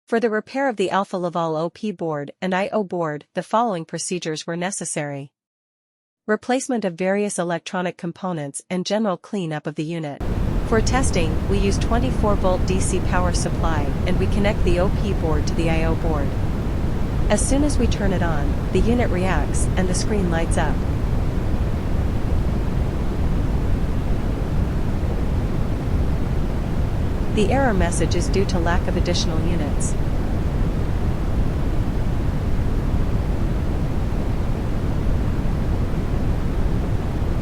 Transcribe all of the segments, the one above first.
For the repair of the Alfa Laval OP board and I/O board, the following procedures were necessary. Replacement of various electronic components and general cleanup of the unit. For testing, we use 24-volt DC power supply and we connect the OP board to the I/O board. As soon as we turn it on, the unit reacts and the screen lights up. The error message is due to lack of additional units.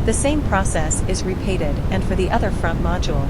The same process is repeated and for the other front module.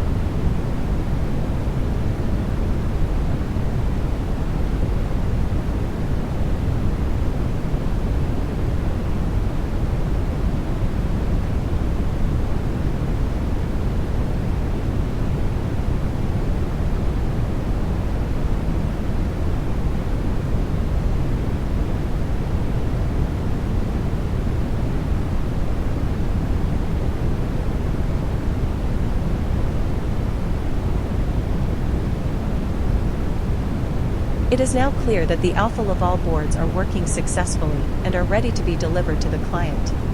It is now clear that the Alfa Laval boards are working successfully and are ready to be delivered to the client.